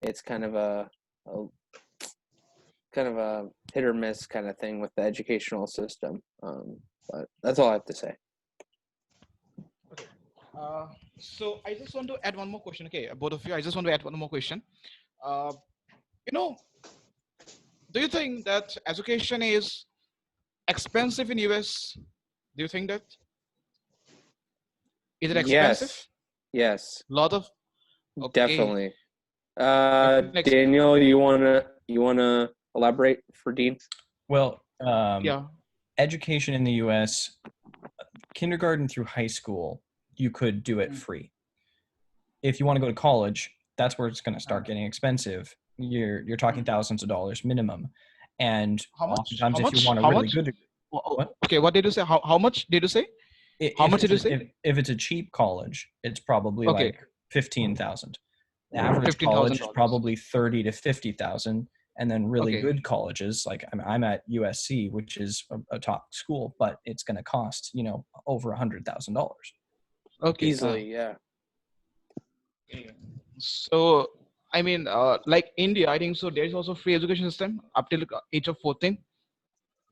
it's kind of a hit or miss kind of thing with the educational system. But that's all I have to say. Okay. So I just want to add one more question. Okay, both of you, I just want to add one more question. You know, do you think that education is expensive in US? Do you think that? Is it expensive? Yes. Lot of okay. Definitely. Definitely Daniel, you wanna elaborate for Dean? Well, yeah. Education in the U.S., kindergarten through high school, you could do it free. If you want to go to college, that's where it's going to start getting expensive. You're talking thousands of dollars minimum, and oftentimes if you want a really good degree, what? Okay, what did you say? How much did you say? How much did you say? If it's a cheap college, it's probably okay. like 15,000. The average college is probably 30 to 50,000, and then really good colleges like I'm at USC, which is a top school, but it's going to cost over $100,000. Okay, easily, yeah. So I mean, like India, I think so. There is also free education system up till age of 14.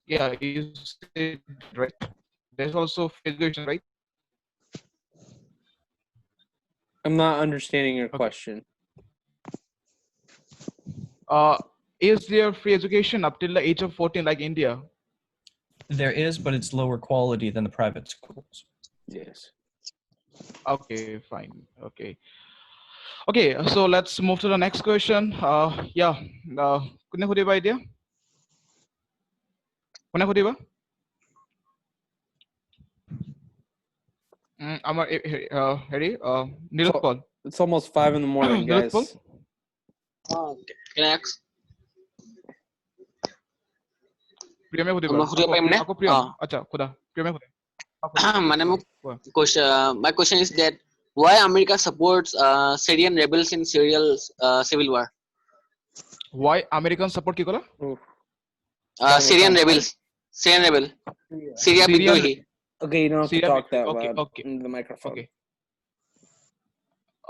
Yeah, you said right. There's also free education, right? I'm not understanding your question. Is there free education up till the age of 14 like India? There is, but it's lower quality than the private schools. Yes. Okay, fine. Okay, so let's move to the next question. Yeah, কোনে সুধিবা এতিয়া? কোনে সুধিবা? আমাৰ হেৰি Nilot Paul. It's almost 5 in the morning, guys. Can I ask? প্ৰিয়মে সুধিবা আকৌ প্ৰিয়ম আচ্ছা খুদা প্ৰিয়মে সুধে মানে মোক my question is that why America supports Syrian rebels in civil war? Why American support কি কলা? Syrian rebel. Syria বিদ্রোহী. Okay, you don't have to talk that loud into the microphone.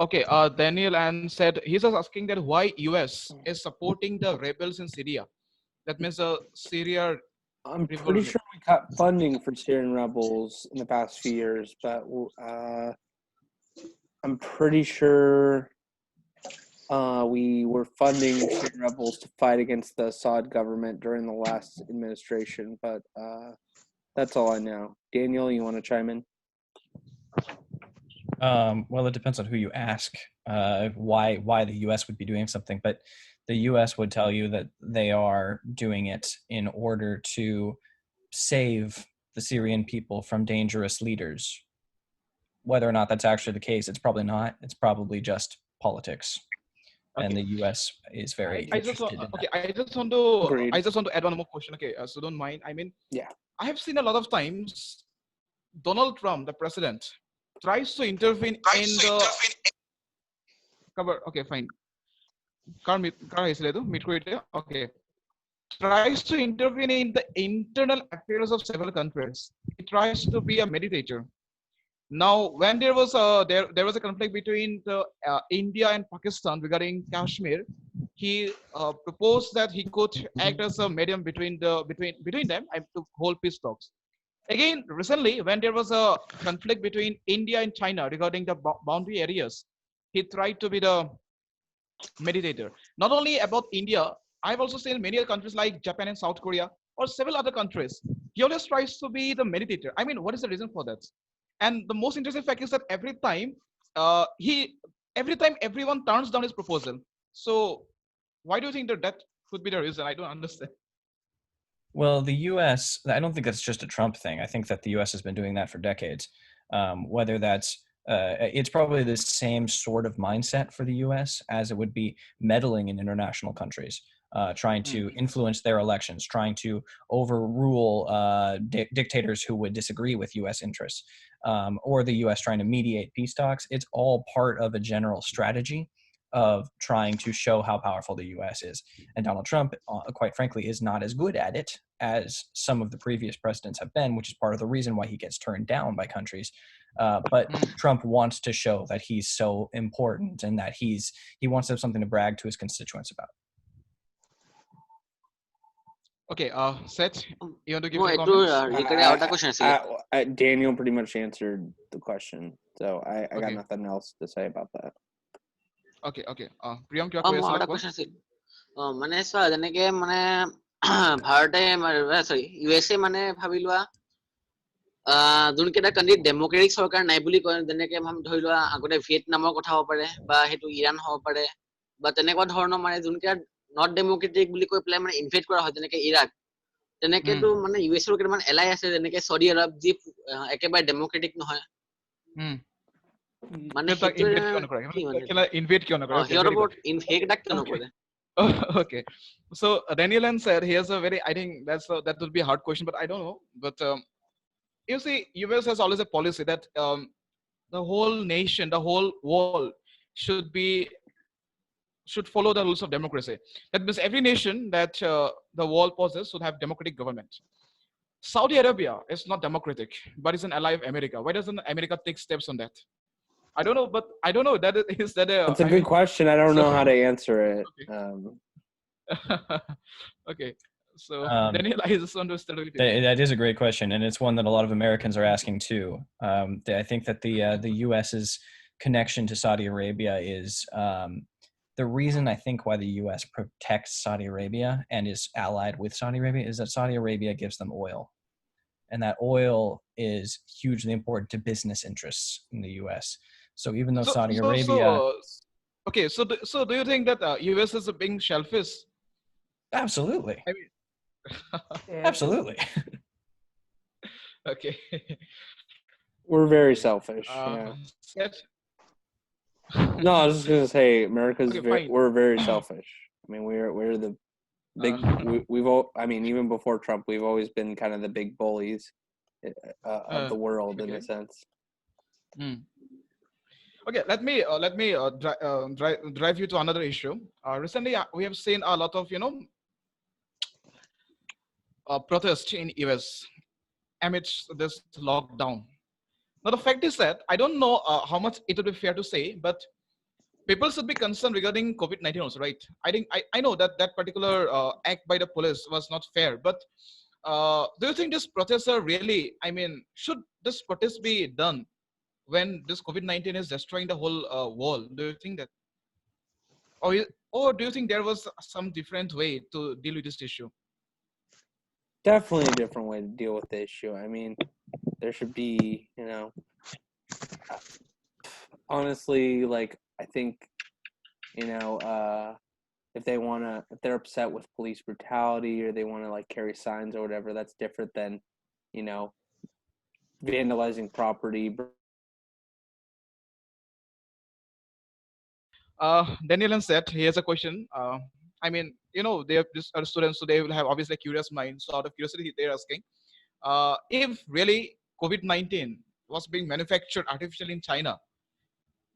Okay, Daniel and said he's just asking that why US is supporting the rebels in Syria. That means Syria. I'm pretty sure we got funding for Syrian rebels in the past few years, but I'm pretty sure we were funding Syrian rebels to fight against the Assad government during the last administration. But that's all I know. Daniel, you want to chime in? Well, it depends on who you ask. Why the U.S. would be doing something, but the U.S. would tell you that they are doing it in order to save the Syrian people from dangerous leaders. Whether or not that's actually the case, it's probably not. It's probably just politics, and the U.S. is very interested in that. Okay, I just want to add one more question. Okay, so don't mind. I mean, yeah, I have seen a lot of times Donald Trump, the president, tries to intervene in the cover. Okay, fine. Okay. Tries to intervene in the internal affairs of several countries. He tries to be a mediator. Now, when there was a conflict between India and Pakistan regarding Kashmir, he proposed that he could act as a medium between them and to hold peace talks. Again, recently, when there was a conflict between India and China regarding the boundary areas, he tried to be the mediator. Not only about India, I've also seen many other countries like Japan and South Korea or several other countries. He always tries to be the mediator. I mean, what is the reason for that? And the most interesting fact is that every time everyone turns down his proposal. So why do you think that could be the reason? I don't understand. Well, the U.S., I don't think that's just a Trump thing. I think that the U.S. has been doing that for decades. Whether that's, it's probably the same sort of mindset for the U.S. as it would be meddling in international countries, trying to influence their elections, trying to overrule dictators who would disagree with U.S. interests, or the U.S. trying to mediate peace talks. It's all part of a general strategy of trying to show how powerful the U.S. is. And Donald Trump, quite frankly, is not as good at it as some of the previous presidents have been, which is part of the reason why he gets turned down by countries. But Trump wants to show that he's so important and that he wants to have something to brag to his constituents about. Okay, Seth, you want to give No, your itu comments? recurring আৰু এটা question আছিলে. Daniel pretty much answered the question, so I got Okay. nothing else to say about that. Okay. Priyam, কিবা কৈ মোৰ আৰু আছিলা এটা কোৱা? question আছিল। মানে চোৱা যেনেকে মানে ভাৰতে চৰি USA মানে ভাবি লোৱা যোনকেইটা কাণ্ট্ৰিত ডেমক্ৰেটিক চৰকাৰ নাই বুলি কয়, যেনেকে ধৰি লোৱা আগতে ভিয়েটনামৰ কথা হ'ব পাৰে বা সেইটো ইৰাণ হ'ব পাৰে বা তেনেকুৱা ধৰণৰ মানে যোনকেইটা নট ডেমক্ৰেটিক বুলি কৈ পেলাই মানে ইনভেট কৰা হয়, যেনেকে ইৰাক, তেনেকেতো মানে US ৰ কেইটামান এলাই আছে, যেনেকে চৌদি আৰব, যি একেবাৰে ডেমক্ৰেটিক নহয়। মানে ইনভেট কিয় নকৰে? সিহঁতৰ ওপৰত সেইকেইটাক কিয় নকৰে? Okay, so Daniel said he has a very, I think that would be a hard question, but I don't know. But you see, US has always a policy that the whole nation, the whole world should follow the rules of democracy. That means every nation that the world possesses should have democratic government. Saudi Arabia is not democratic, but it's an ally of America. Why doesn't America take steps on that? I don't know, but I don't know. That's a good question. I don't know how to answer it. Okay. So Daniel, I just want to start with you. That is a great question, and it's one that a lot of Americans are asking too. I think that the U.S.'s connection to Saudi Arabia is the reason I think why the U.S. protects Saudi Arabia and is allied with Saudi Arabia is that Saudi Arabia gives them oil, and that oil is hugely important to business interests in the U.S. So even though Saudi Arabia, okay, so do you think that U.S. is being selfish? Absolutely. I mean, absolutely. Okay. We're very selfish. Yeah. No, I was just gonna say America's we're very selfish. I mean, we're the big. We've all. I mean, even before Trump, we've always been kind of the big bullies of the world in a sense. Okay, let me drive you to another issue. Recently, we have seen a lot of protests in US amidst this lockdown. Now, the fact is that I don't know how much it would be fair to say, but people should be concerned regarding COVID-19 also, right? I think I know that particular act by the police was not fair, but do you think these protests are really, I mean, should this protest be done when this COVID-19 is destroying the whole world? Do you think that? Or do you think there was some different way to deal with this issue? Definitely a different way to deal with the issue. I mean, there should be, honestly, like, I think, if they're upset with police brutality or they want to like carry signs or whatever, that's different than, vandalizing property. Daniel said he has a question. I mean, they have just students, so they will have obviously curious minds. So out of curiosity, they're asking, if really COVID-19 was being manufactured artificially in China,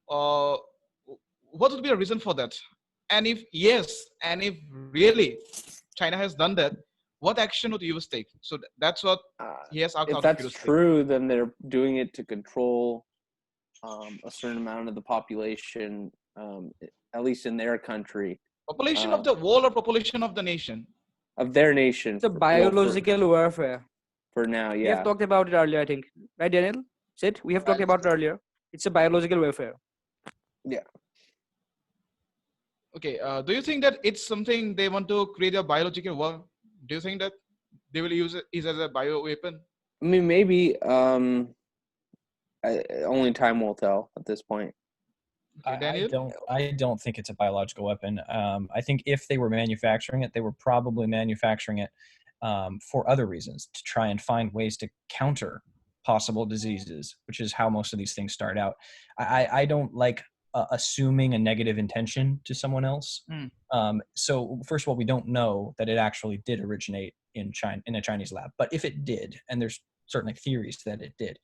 what would be a reason for that? And if yes, and if really China has done that, what action would the US take? So that's what he has out of curiosity. If that's true, then they're doing it to control a certain amount of the population, at least in their country. Population of the world or population of the nation? Of their nation. It's a biological warfare. For now, yeah. We have talked about it earlier, I think. Right, Daniel? Sid, we have talked about it earlier. It's a biological warfare. Yeah. Okay, do you think that it's something they want to create a biological war? Do you think that they will use it as a bio weapon? I mean, maybe. Only time will tell at this point. I don't think it's a biological weapon. I think if they were manufacturing it, they were probably manufacturing it for other reasons, to try and find ways to counter possible diseases, which is how most of these things start out. I don't like assuming a negative intention to someone else. So first of all, we don't know that it actually did originate in China, in a Chinese lab. But if it did, and there's certainly theories that it did,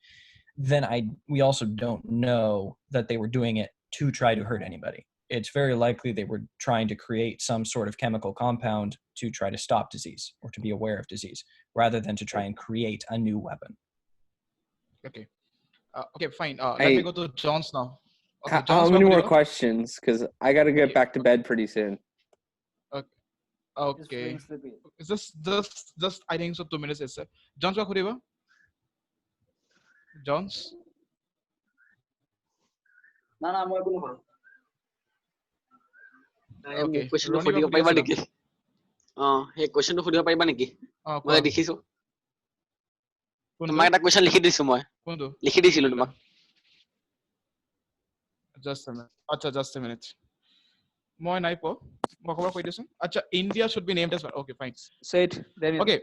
then we also don't know that they were doing it to try to hurt anybody. it's very likely they were trying to create some sort of chemical compound to try to stop disease or to be aware of disease, rather than to try and create a new weapon. Okay. Okay, fine. Let me go to John's now. Okay, How John's many more question? questions? Because I got to get back to bed pretty soon. Okay. It's just I think so 2 minutes is John's what khuriba? John's? না মই কোনো হয় আমি Okay. কোৱেশ্চনটো Ronnie সুধিব বা পাৰিবা সুধি নেকি সেই কোৱেশ্চনটো সুধিব পাৰিবা নেকি আছিলা? মই দেখিছো কোনটো? তোমাক এটা কোৱেশ্চন লিখি দিছো মই কোনটো? লিখি দিছিলো তোমাক Just a minute. Acha, just a minute. Moi nai po. Moi khobor koi disu. Acha, India should be named as well. Okay, fine. say it Daniel. Okay.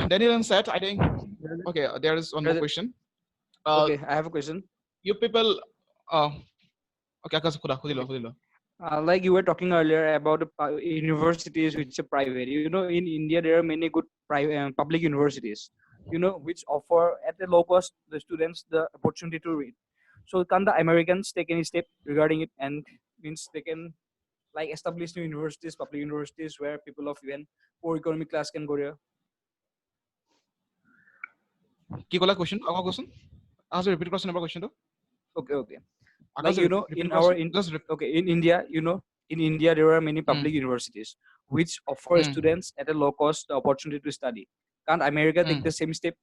Daniel and Seth, I think. Okay, there is one more question. Okay, I have a question. You people. Okay, Akash, khudilo. Like you were talking earlier about universities which are private. You know, in India there are many good private public universities. You know, which offer at a low cost the students the opportunity to read. So can the Americans take any step regarding it, and means they can like establish new universities, public universities where people of even poor economic class can go there? Ki kola question? Aga question? Ask repeat question number question to. Okay. Like you know, in our in India, you know, in India there are many public universities which offer students at a low cost the opportunity to study. Can't America take the same step?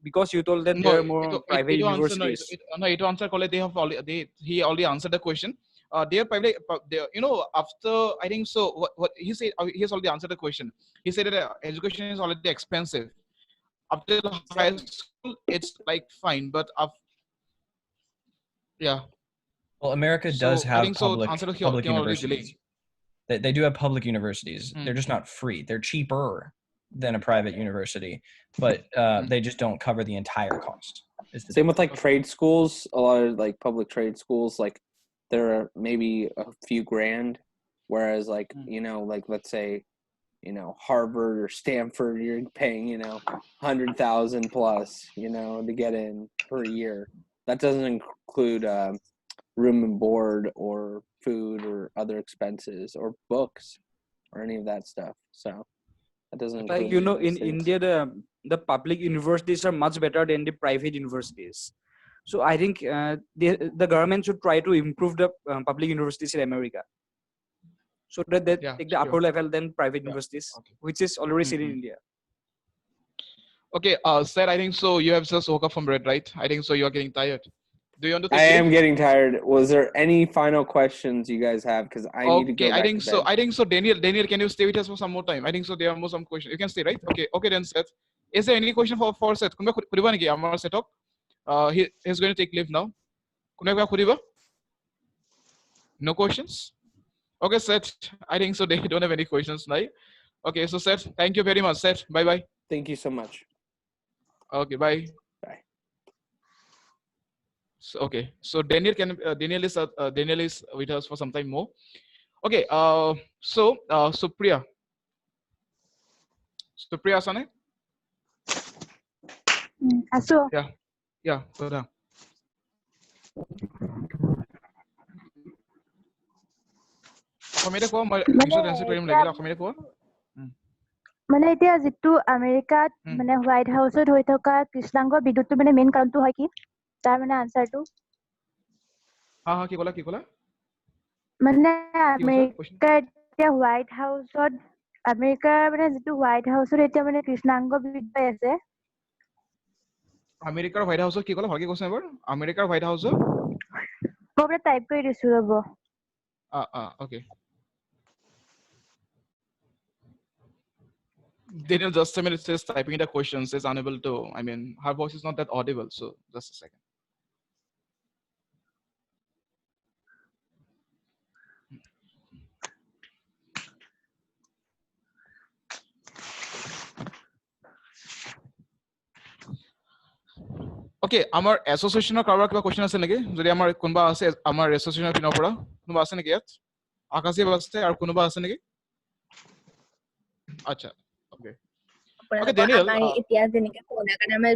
Because you told that there are more private universities. No, it answer call they have already he already answered the question. They are private. You know, after I think so. What he said, he has already answered the question. He said that education is already expensive. After high school, it's like fine, but yeah. Well, America So, does I have think so, public answer to public he already universities. They do have public universities. They're just not free. They're cheaper than a private university, but they just don't cover the entire cost. Same with like trade schools. A lot of like public trade schools, like there are maybe a few grand, whereas like you know, like let's say, you know, Harvard or Stanford, you're paying 100,000 plus, to get in per year. That doesn't include room and board or food or other expenses or books or any of that stuff. So that doesn't include like you know, in things. India the public universities are much better than the private universities. So I think the government should try to improve the public universities in America, so that they take the upper level than private universities, which is already seen in India. Okay, Sir, I think so. You have just woke up from bed, right? I think so. You are getting tired. Do you want to take I leave? am getting tired. Was there any final questions you guys have? Because I need to go back I think to so. bed. I think so. Daniel, can you stay with us for some more time? I think so. There are more some questions. You can stay, right? Okay. Then Seth, is there any question for Seth? Kunba khuriba niki amar Seth? He's going to take leave now. Kunba khuriba? No questions. Okay, Seth. I think so. They don't have any questions now. Okay, so Seth, thank you very much, Seth. Bye. Thank you so much. Okay, bye. Bye. So, okay, so Daniel is with us for some time more. Okay, so Supriya Asane. Aso. Yeah. So now. মানে এতিয়া যেটো আমেৰিকাত মানে white হাউছত হৈ থকা কৃষ্ণাংগ বিদ্যুৎটো মানে main কাৰণটো হয় কি তাৰ মানে আনসাৰটো কি কলা মানে আমেৰিকাৰ এতিয়া হোৱাইট হাউছত আমেৰিকাৰ মানে যেটো হোৱাইট হাউছত এতিয়া মানে কৃষ্ণাংগ বিদ্যুৎ আছে আমেৰিকাৰ হোৱাইট হাউছত কি কলা ভালকে কৈছা এবাৰ আমেৰিকাৰ হোৱাইট হাউছত মই টাইপ কৰি দিছো ৰব okay. Daniel, just a minute, says typing the questions is unable to. I mean, her voice is not that audible. So just a second. Okay, our association of cover question আছে নেকি যদি আমাৰ কোনবা আছে আমাৰ association of পিনৰ পৰা কোনবা আছে নেকি ইয়াত আকাশে আছে আৰু কোনবা আছে নেকি আচ্ছা okay Okay, Daniel, আমাৰ এতিয়া যেনেকে কৰোণাৰ কাৰণে আমাৰ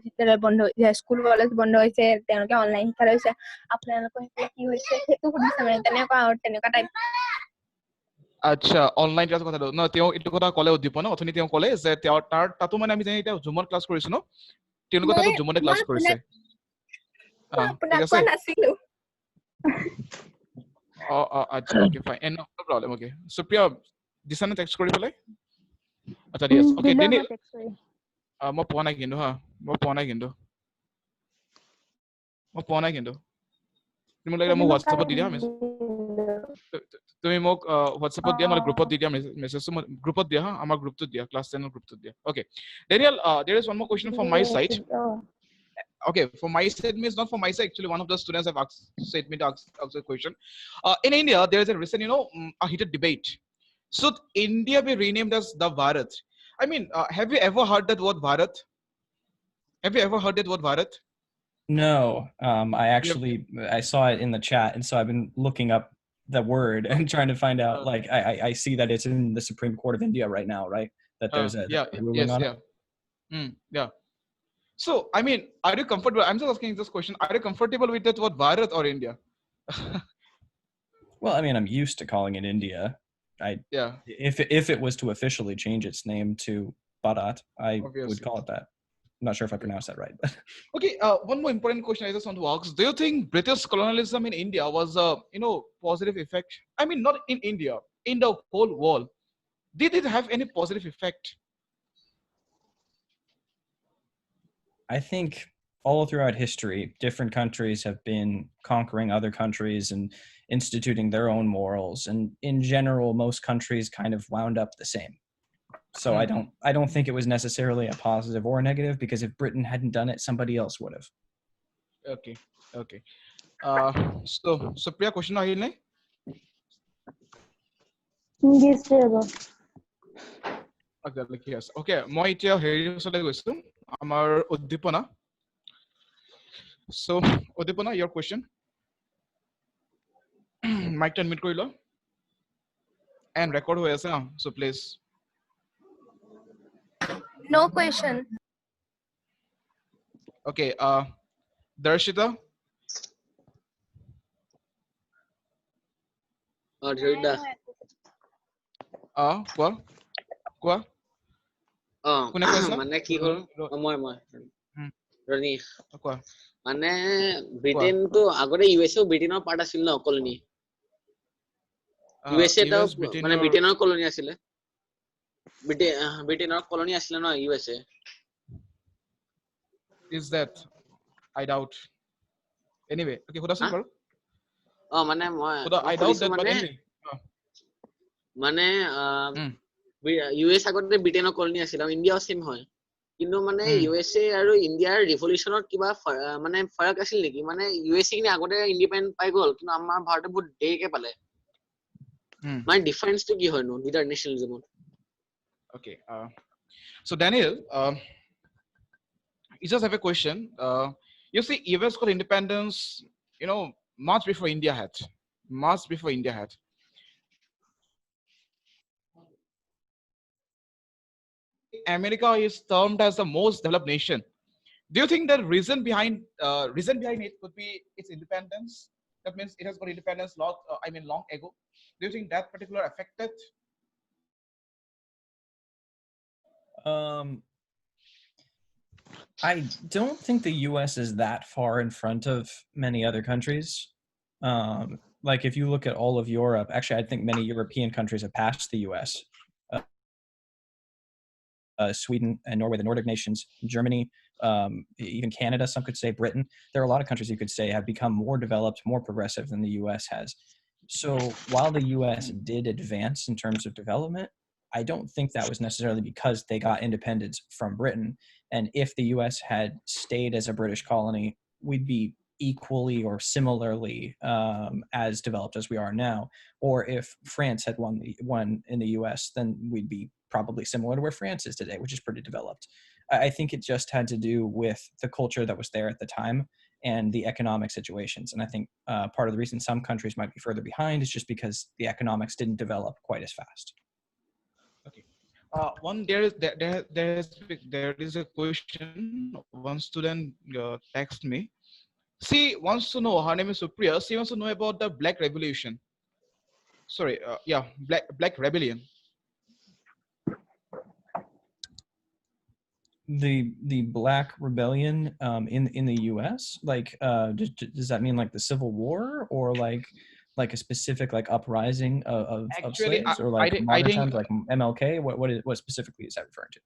বিদ্যালয় বন্ধ হৈছে, স্কুল কলেজ বন্ধ হৈছে, তেওঁলোকে অনলাইন শিক্ষা লৈছে, আপোনালোকৰ সেইফালে কি হৈছে সেইটো সুধিছে মানে তেনেকুৱা টাইপ। আচ্ছা, অনলাইন ক্লাছৰ কথাটো ন, তেওঁ এইটো কথা ক'লে উদ্দীপন অথনি তেওঁ ক'লে যে তেওঁ তাতো মানে আমি যেনে এতিয়া জুমত ক্লাছ কৰিছো ন, তেওঁলোকে তাতো জুমতে ক্লাছ কৰিছে। ঠিক আছে। নাছিলো। আচ্ছা, okay fine, and no problem. Okay, Supriya দিছা নে টেক্সট কৰি পেলাই? আচ্ছা, দি আছো। অ'কে ডেনিয়েল, মই পোৱা নাই কিন্তু তুমি লাগিলে মোক হোৱাটছএপত দি দিয়া তুমি মোক হোৱাটছএপত দিয়া নহলে গ্ৰুপত দি দিয়া মেছেজটো গ্ৰুপত দিয়া আমাৰ গ্ৰুপটোত দিয়া ক্লাছ 10 গ্ৰুপটোত দিয়া ওকে Daniel there is one more question from my side okay from my side means not from my side actually one of the students have said me to ask a question in India there is a recent a heated debate should India be renamed as the Bharat I mean have you ever heard that word Bharat No, I saw it in the chat, and so I've been looking up the word and trying to find out. Like, I see that it's in the Supreme Court of India right now, right? That there's a ruling on it. Yeah. So, I mean, are you comfortable? I'm just asking this question: are you comfortable with that word Bharat or India? Well, I mean, I'm used to calling it India. If it was to officially change its name to Bharat, I would call it that. I'm not sure if I pronounced that right, but okay. One more important question I just want to ask: do you think British colonialism in India was a positive effect? I mean, not in India, in the whole world. Did it have any positive effect? I think all throughout history, different countries have been conquering other countries and instituting their own morals, and in general, most countries kind of wound up the same. So I don't think it was necessarily a positive or a negative because if Britain hadn't done it, somebody else would have. Okay. So Priya, question ahil nahi? Yes, sir. Yes. Okay. Moi etia heri osole goisu. Amar Uddipana. So Uddipana, your question. Mic to unmute kori lo. And record hoye ase na. So please. No question. Okay, Darshita. Dharida. Kwa. Kune koisa? Mane ki hol? Moi. Rani. Kwa. Mane Britain to agore USA Britain part asil na colony. USA ta mane Britain colony asile. Britain colony asile na USA. Is that? I doubt. Anyway, okay, Hudasan karo. Mane moi. I doubt that, but anyway. Mane US agote Britain colony asile, India same hoy. কিন্তু মানে USA আৰু ইণ্ডিয়াৰ ৰিভলিউচনত কিবা মানে ফাৰাক আছিল নেকি মানে USA কিনে আগতে ইন্ডিপেন্ডেন্ট পাই গল কিন্তু আমাৰ ভাৰতে বহুত দেৰিকে পালে মানে ডিফাৰেন্সটো কি হয়নো দুটা নেশনালিজমত Okay, so Daniel, you just have a question. You see, US got independence, much before India had. America is termed as the most developed nation. Do you think the reason behind it could be its independence? That means it has got independence long ago. Do you think that particular affected? I don't think the US is that far in front of many other countries. Like if you look at all of Europe, actually, I think many European countries have passed the US. Sweden and Norway, the Nordic nations, Germany, even Canada, some could say Britain. There are a lot of countries you could say have become more developed, more progressive than the US has. So while the US did advance in terms of development, I don't think that was necessarily because they got independence from Britain. And if the US had stayed as a British colony, we'd be equally or similarly as developed as we are now. Or if France had won in the US, then we'd be probably similar to where France is today, which is pretty developed. I think it just had to do with the culture that was there at the time and the economic situations. And I think part of the reason some countries might be further behind is just because the economics didn't develop quite as fast. Okay. There is a question. One student text me. She wants to know. Her name is Supriya. She wants to know about the Black Revolution. Sorry, Black Rebellion. The Black Rebellion in the U.S. Like does that mean like the Civil War or like a specific like uprising of Actually, slaves or like I modern think times like MLK? What specifically is that referring to?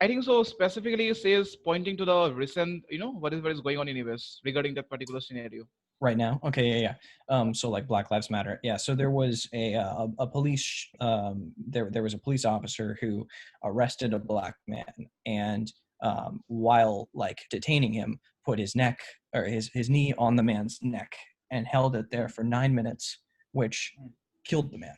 I think so. Specifically, it says pointing to the recent, what is going on in US regarding that particular scenario. Right now, okay, yeah. So like Black Lives Matter, yeah. So there was a police there was a police officer who arrested a black man, and while like detaining him, put his neck or his knee on the man's neck and held it there for 9 minutes, which killed the man.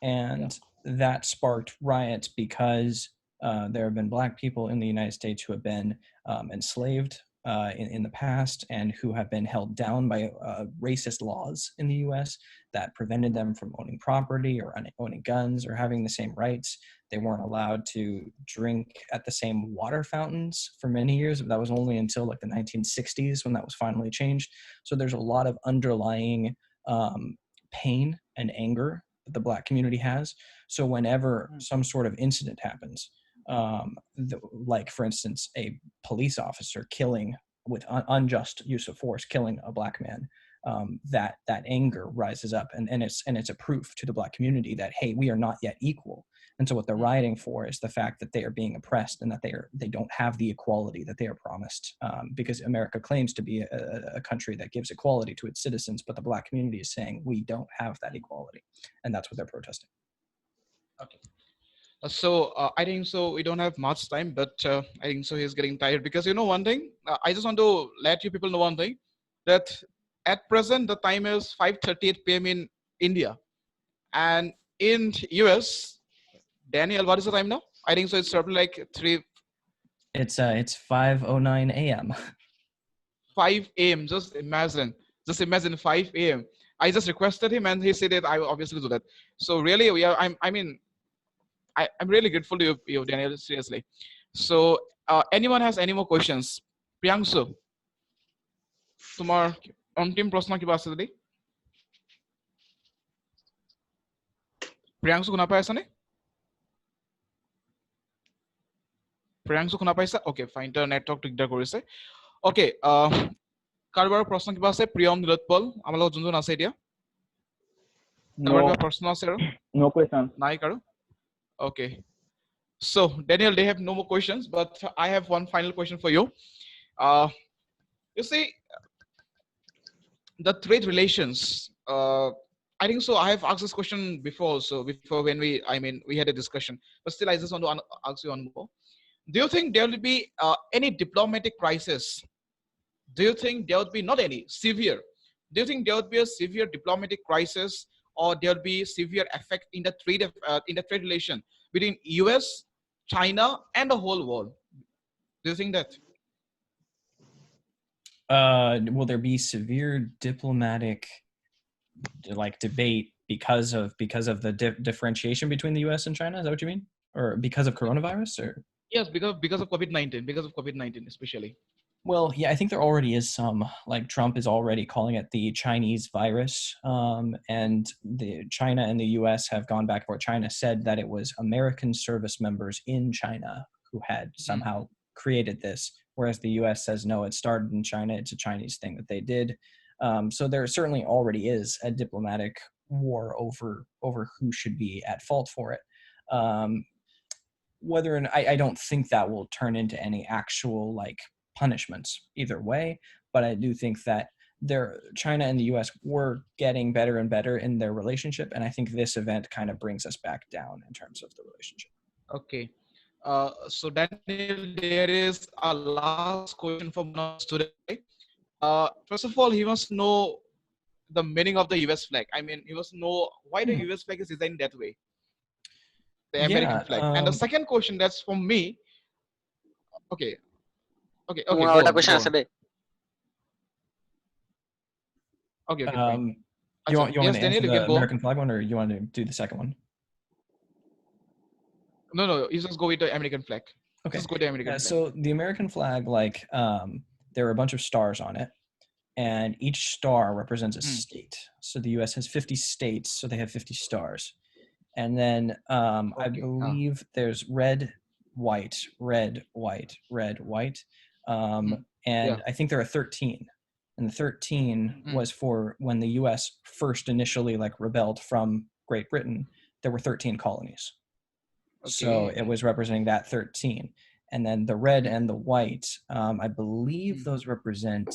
And that sparked riots because there have been black people in the United States who have been enslaved in the past and who have been held down by racist laws in the U.S. that prevented them from owning property or owning guns or having the same rights. They weren't allowed to drink at the same water fountains for many years. That was only until like the 1960s when that was finally changed. So there's a lot of underlying pain and anger that the black community has. So whenever some sort of incident happens, like for instance, a police officer killing with unjust use of force, killing a black man, that anger rises up, and it's a proof to the black community that, hey, we are not yet equal. And so what they're rioting for is the fact that they are being oppressed and that they don't have the equality that they are promised, because America claims to be a country that gives equality to its citizens, but the black community is saying we don't have that equality, and that's what they're protesting. Okay. So I think so. We don't have much time, but I think so. He's getting tired because one thing. I just want to let you people know one thing, that at present the time is 5:38 p.m. in India, and in US. Daniel, what is the time now? I think so. It's probably like 3. It's 5:09 a.m. 5 a.m. Just imagine 5 a.m. I just requested him, and he said that I will obviously do that. So really, I'm really grateful to you, Daniel. Seriously. So anyone has any more questions? Priyangshu, তোমাৰ অন্তিম প্ৰশ্ন কিবা আছে যদি? প্ৰিয়াংশু শুনা পাই আছানে? প্ৰিয়াংশু শুনা পাইছা? Okay, fine. The network দিগদাৰ কৰিছে. Okay, কাৰোবাৰ প্ৰশ্ন কিবা আছে? প্ৰিয়ম নীলোৎপল আমাৰ লগত যোন আছে এতিয়া? কাৰোবাৰ কিবা প্ৰশ্ন আছে আৰু? No question. নাই কাৰো? Okay. So Daniel, they have no more questions, but I have one final question for you. You see, the trade relations. I think so. I have asked this question before also. Before when we had a discussion, but still, I just want to ask you one more. Do you think there will be any diplomatic crisis? Do you think there would be not any severe? Do you think there would be a severe diplomatic crisis, or there will be severe effect in the trade relation between US, China, and the whole world? Do you think that? Will there be severe diplomatic like debate because of the differentiation between the US and China? Is that what you mean? Or because of coronavirus? Or Yes, because of COVID-19, especially. Well, yeah, I think there already is some. Like Trump is already calling it the Chinese virus, and the China and the U.S. have gone back and forth. China said that it was American service members in China who had somehow created this, whereas the U.S. says no, it started in China. It's a Chinese thing that they did. So there certainly already is a diplomatic war over who should be at fault for it. Whether I don't think that will turn into any actual like punishments either way, but I do think that China and the US were getting better and better in their relationship, and I think this event kind of brings us back down in terms of the relationship. Okay. So Daniel, there is a last question from one student. First of all, he wants to know the meaning of the US flag. I mean, he wants to know why the US flag is designed that way. The American flag. And the second question, that's from me. Okay. Okay. Go on. Okay. You want yes, to Daniel, answer you the can go. American flag one, or you want to do the second one? No. You just go with the American flag. Okay. Just go to American flag. So the American flag, like, there are a bunch of stars on it, and each star represents a state. So the U.S. has 50 states, so they have 50 stars. And then I believe there's red, white, red, white, red, white. And I think there are 13. And the 13 was for when the U.S. first initially like rebelled from Great Britain. There were 13 colonies. So it was representing that 13. And then the red and the white, I believe those represent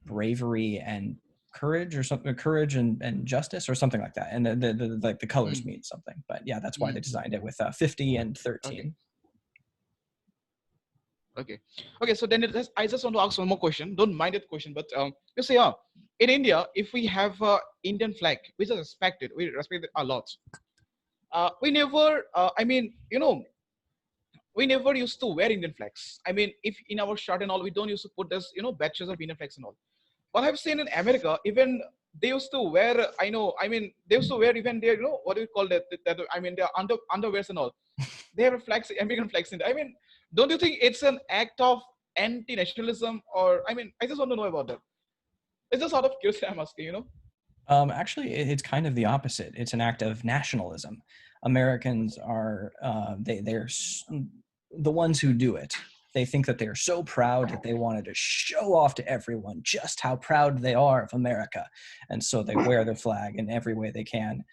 bravery and courage or something, courage and justice or something like that. And the colors mean something. But yeah, that's why they designed it with 50 and 13. Okay. So then I just want to ask one more question. Don't mind that question, but you see, in India, if we have Indian flag, which is respected, we respect it a lot. We never, we never used to wear Indian flags. I mean, if in our shirt and all, we don't used to put this, badges of Indian flags and all. But I've seen in America, even they used to wear, they used to wear even their, what do you call that? Their underwears and all. They have flags, American flags in there. I mean, don't you think it's an act of anti-nationalism? Or, I just want to know about that. It's just out of curiosity I'm asking, Actually, it's kind of the opposite. It's an act of nationalism. Americans are, they're the ones who do it. They think that they're so proud that they wanted to show off to everyone just how proud they are of America. And so they wear their flag in every way they can,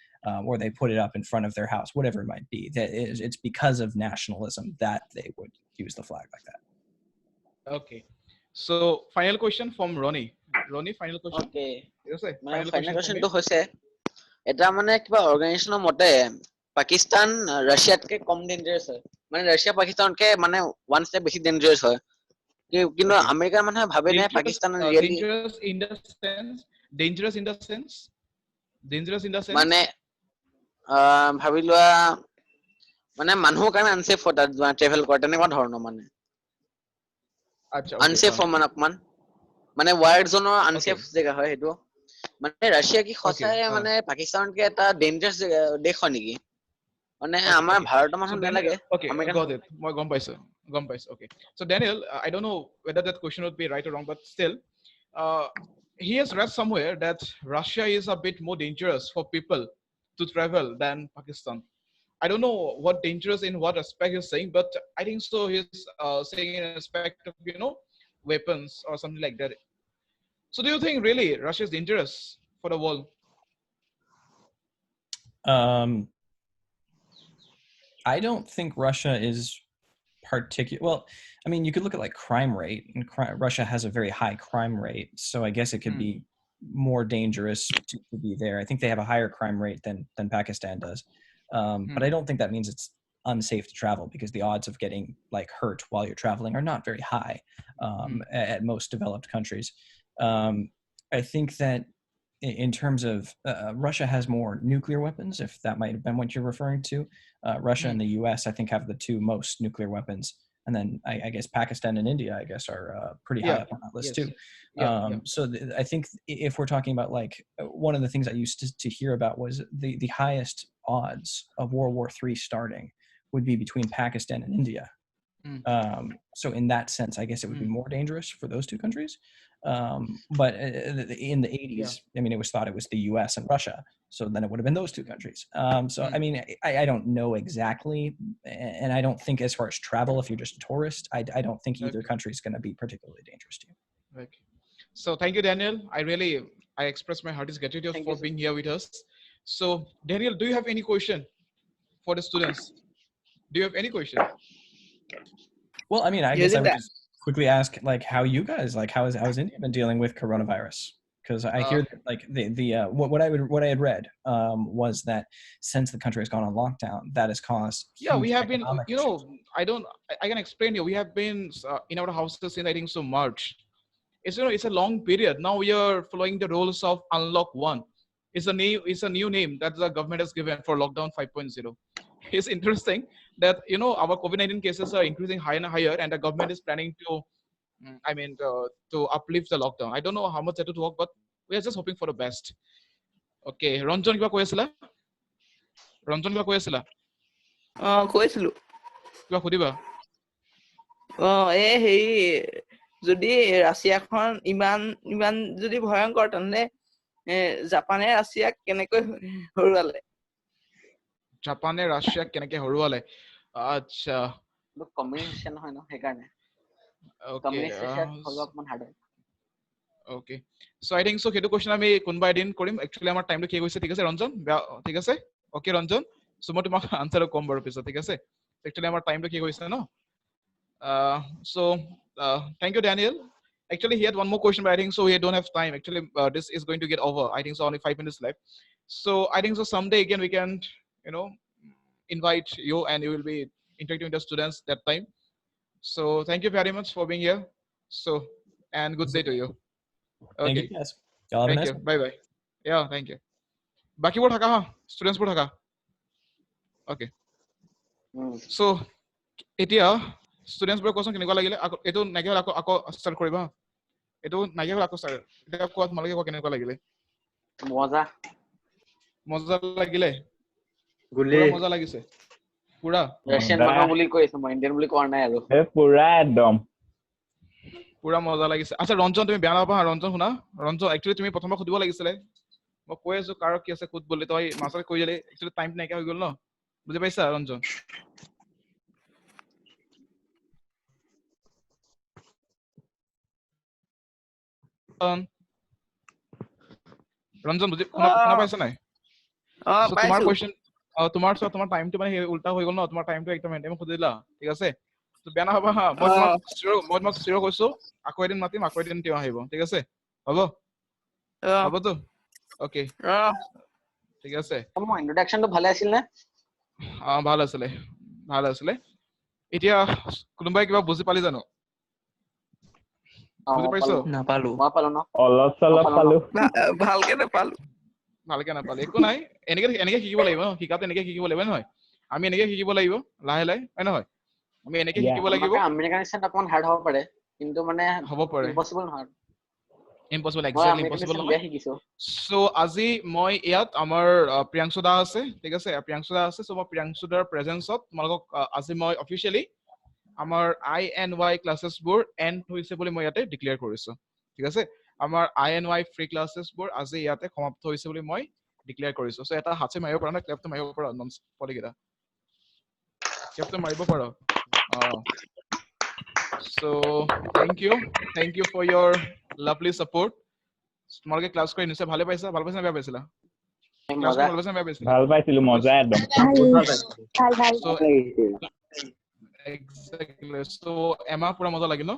or they put it up in front of their house, whatever it might be. It's because of nationalism that they would use the flag like that. Okay. So final question from Ronnie. Ronnie, final question. Okay. Yes, sir. Final question to হৈছে এটা মানে কিবা অর্গানাইজেশনৰ মতে পাকিস্তান রাশিয়াতকে কম dangerous হয় মানে Russia পাকিস্তানকে মানে one step বেশি ডেঞ্জারাস হয় কিন্তু আমেরিকার মানুহে ভাবে না Pakistan really dangerous in the sense মানে ভাবি লোৱা মানে মানুহৰ কাৰণে আনসেফ হয় তাত ট্ৰেভেল কৰা তেনেকুৱা ধৰণৰ মানে আচ্ছা আনসেফ মানে অকমান মানে ওয়ার্ড জোনৰ আনসেফ জেগা হয় হেতু মানে রাশিয়া কি সঁচাই মানে পাকিস্তানকে এটা ডেঞ্জারাস দেশ হয় নেকি মানে আমাৰ ভাৰতৰ মানুহ নালাগে got it মই গম পাইছো okay so Daniel I don't know whether that question would be right or wrong but still he has read somewhere that Russia is a bit more dangerous for people to travel than Pakistan. I don't know what dangerous in what aspect he's saying, but I think so he's saying in aspect of weapons or something like that. So do you think really Russia is dangerous for the world? I don't think Russia is particular. Well, I mean, you could look at like crime rate, and Russia has a very high crime rate, so I guess it could be more dangerous to be there. I think they have a higher crime rate than Pakistan does, but I don't think that means it's unsafe to travel because the odds of getting like hurt while you're traveling are not very high at most developed countries. I think that in terms of Russia has more nuclear weapons, if that might have been what you're referring to. Russia and the U.S. I think have the two most nuclear weapons, and then I guess Pakistan and India I guess are pretty high up on that list too. So I think if we're talking about like one of the things I used to hear about was the highest odds of World War III starting would be between Pakistan and India. So in that sense, I guess it would be more dangerous for those two countries. But in the 80s, I mean, it was thought it was the U.S. and Russia. So then it would have been those two countries. So, I mean, I don't know exactly. And I don't think as far as travel, if you're just a tourist, I don't think either country is going to be particularly dangerous to you. Okay. So thank you, Daniel. I express my heartiest gratitude for being here with us. So Daniel, do you have any question for the students? Do you have any question? Well, I mean, I guess I would just quickly ask, like, how you guys, like, how is India been dealing with coronavirus? Because I hear that, like what I had read was that since the country has gone on lockdown, that has caused we have been issues. I can explain you. We have been in our houses since I think so March. It's a long period. Now we are following the rules of Unlock 1. It's a new name that the government has given for Lockdown 5.0. It's interesting that our COVID-19 cases are increasing higher and higher, and the government is planning to to uplift the lockdown. I don't know how much that would work, but we are just hoping for the best. Okay, Ranjan kiba কৈ আছিলা? কৈছিলো কিবা সুধিবা এই হেৰি যদি ৰাছিয়াখন ইমান যদি ভয়ংকৰ তেন্তে জাপানে ৰাছিয়াক কেনেকৈ হৰুৱালে জাপানে ৰাছিয়াক কেনেকে হৰুৱালে আচ্ছা কমিউনিকেশ্যন হয় ন সেইকাৰণে ওকে কমিউনিকেশ্যন হলো অকমান হাৰ্ড হয় okay so I think so সেইটো কোৱেশ্চন আমি কোনবা এদিন কৰিম একচুয়ালি আমাৰ টাইমটো কি হৈছে ঠিক আছে ৰঞ্জন ঠিক আছে ওকে ৰঞ্জন সো মই তোমাক আনসাৰ কম বাৰু পিছত ঠিক আছে একচুয়ালি আমাৰ টাইমটো কি হৈছে ন so thank you Daniel actually he had one more question but I think so we don't have time actually this is going to get over I think so only 5 minutes left so I think so someday again we can invite you and you will be interacting with the students that time so thank you very much for being here so and good day to you Thank okay you guys. Y'all have a thank nice you one. bye bye yeah thank you বাকিবোৰ থাকা হা ষ্টুডেন্টছবোৰ থাকা okay so এতিয়া ষ্টুডেন্টছবোৰ question কেনেকুৱা লাগিলে এইটো নাইকিয়া আকৌ start কৰিবা এইটো নাইকিয়া আকৌ ষ্টাৰ্ট এতিয়া কোৱা তোমালোকে কোৱা কেনেকুৱা লাগিলে মজা লাগিলে পুৰা মজা লাগিছে পুৰা ৰাছিয়ান মানুহ বুলি কৈছো মই ইণ্ডিয়ান বুলি কোৱা নাই আৰু পুৰা একদম পুৰা মজা লাগিছে আচ্ছা ৰঞ্জন তুমি বেয়া নাপাবা ৰঞ্জন শুনা ৰঞ্জন একচুৱেলি তুমি প্ৰথমবাৰ সুধিব লাগিছিলে মই কৈ আছো কাৰ কি আছে ক'ত বুলি তই মাছৰ কৈ দিলে একচুৱেলি টাইম নাইকিয়া হৈ গ'ল ন বুজি পাইছা ৰঞ্জন ৰঞ্জন বুজি শুনা পাইছা নাই সো তোমাৰ পাইছো কোৱেশ্চন তোমাৰ টাইমটো মানে উল্টা হৈ গ'ল ন তোমাৰ টাইমটো একদম এণ্টাইম সুধিলা ঠিক আছে তো বেয়া নাপাবা হা মই তোমাক চিৰ কৈছো আকৌ এদিন মাতিম আকৌ এদিন তেওঁ আহিব ঠিক আছে হ'বতো ওকে ঠিক আছে মোৰ ইন্ট্ৰডাকশনটো ভালে আছিল নে ভাল আছিলে এতিয়া কোনোবাই কিবা বুজি পালি জানো বুজি পাইছো নাপালো মই পালো ন অলপ চলপ পালো ভালকে নাপালো একো নাই এনেকে শিকিব লাগিব ন শিকাতে এনেকে শিকিব লাগিব নহয় আমি এনেকে শিকিব লাগিব লাহে লাহে হয় নহয় আমি এনেকে শিকিব লাগিব আমেৰিকান এক্সেন্ট অকমান হাৰ্ড হ'ব পাৰে কিন্তু মানে হ'ব পাৰে ইম্পসিবল নহয় ইম্পসিবল এক্স্যাক্টলি ইম্পসিবল নহয় সো আজি মই ইয়াত আমাৰ প্ৰিয়াংশু দা আছে ঠিক আছে প্ৰিয়াংশু দা আছে সো মই প্ৰিয়াংশু দাৰ প্ৰেজেন্সত তোমালোকক আজি মই অফিচিয়ালি আমাৰ INY ক্লাसेस বোৰ এন্ড হৈছে বুলি মই ইয়াতে ডিক্লেয়াৰ কৰিছো ঠিক আছে আমাৰ INY ফ্ৰী ক্লাसेस বোৰ আজি ইয়াতে সমাপ্ত হৈছে বুলি মই ডিক্লেয়াৰ কৰিছো সো এটা হাতে মাৰিব পৰা না ক্লেপটো মাৰিব পৰা নন পলিগিটা ক্লেপটো মাৰিব পৰা so thank you for your lovely support তোমালোকে ক্লাছ কৰি নিশ্চয় ভালে পাইছা না বেয়া পাইছিলা ক্লাছ কৰি ভাল পাইছা না বেয়া পাইছিলা ভাল পাইছিলো মজা একদম ভাল so exactly so এমাহ পুৰা মজা লাগিল ন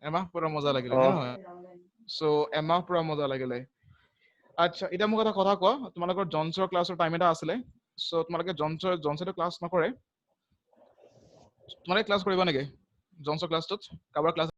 এমাহ পুৰা মজা লাগিলে নহয় so এমাহ পুৰা মজা লাগিলে আচ্ছা এটা মোক এটা কথা কোৱা তোমালোকৰ জনছৰ ক্লাছৰ টাইম এটা আছিলে so তোমালোকে জনছৰ ক্লাছ নকৰে তোমালোকে ক্লাছ কৰিবা নেকি জনছৰ ক্লাছটোত কাৰোবাৰ ক্লাছ